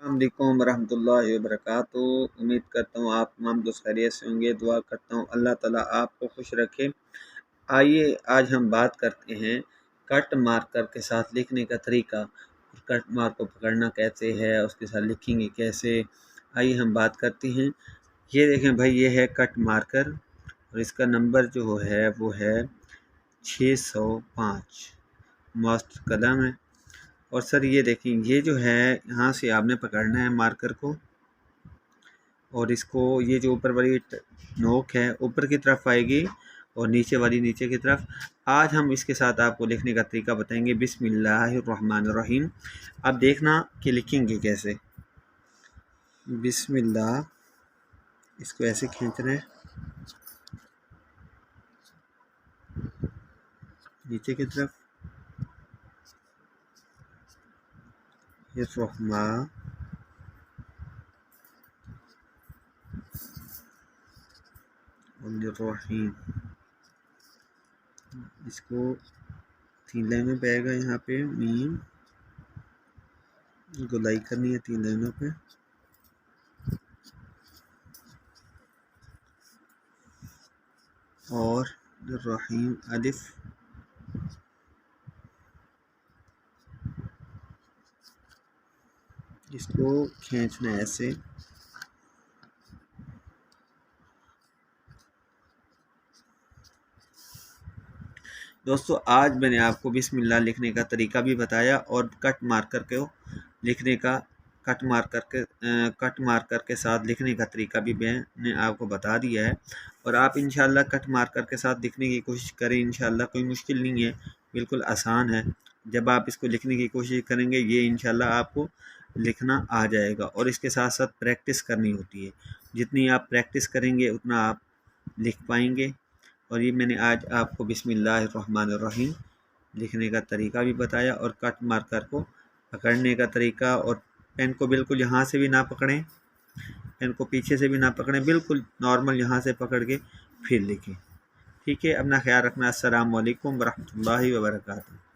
अस्सलाम वालेकुम रहमतुल्लाहि व बरकातुहू। उम्मीद करता हूँ आप तमाम दोस्त खैरियत से होंगे। दुआ करता हूँ अल्लाह ताला आपको खुश रखे। आइए आज हम बात करते हैं कट मार्कर के साथ लिखने का तरीका। कट मार्क को पकड़ना कैसे है, उसके साथ लिखेंगे कैसे। आइए हम बात करते हैं। ये देखें भाई, ये है कट मार्कर और इसका नंबर जो है वो है 605। मस्त कलम है। और सर ये देखिए, ये जो है यहाँ से आपने पकड़ना है मार्कर को, और इसको ये जो ऊपर वाली नोक है ऊपर की तरफ आएगी और नीचे वाली नीचे की तरफ। आज हम इसके साथ आपको लिखने का तरीका बताएंगे। बिस्मिल्लाहिर्रहमानिर्रहीम। अब देखना कि लिखेंगे कैसे। बिस्मिल्लाह, इसको ऐसे खींचना है नीचे की तरफ। रहमान रहीम, इसको 3 लाइनों पे आएगा। यहाँ पे मीम गोलाई करनी है 3 लाइनों पे। और रहीम अलिफ, इसको खींचना है ऐसे। दोस्तों, आज मैंने आपको बिस्मिल्लाह लिखने का तरीका भी बताया और कट मार्कर को लिखने का कट मार्कर के साथ लिखने का तरीका भी मैंने आपको बता दिया है। और आप इंशाल्लाह कट मार्कर के साथ लिखने की कोशिश करें। इंशाल्लाह कोई मुश्किल नहीं है, बिल्कुल आसान है। जब आप इसको लिखने की कोशिश करेंगे ये इंशाल्लाह आपको लिखना आ जाएगा। और इसके साथ साथ प्रैक्टिस करनी होती है। जितनी आप प्रैक्टिस करेंगे उतना आप लिख पाएंगे। और ये मैंने आज आपको बिस्मिल्लाहिर्रहमानिर्रहीम लिखने का तरीका भी बताया और कट मार्कर को पकड़ने का तरीका। और पेन को बिल्कुल यहाँ से भी ना पकड़ें, पेन को पीछे से भी ना पकड़ें, बिल्कुल नॉर्मल यहाँ से पकड़ के फिर लिखें। ठीक है, अपना ख्याल रखना। अस्सलाम वालेकुम वरहमतुल्लाहि व बरकातुहू।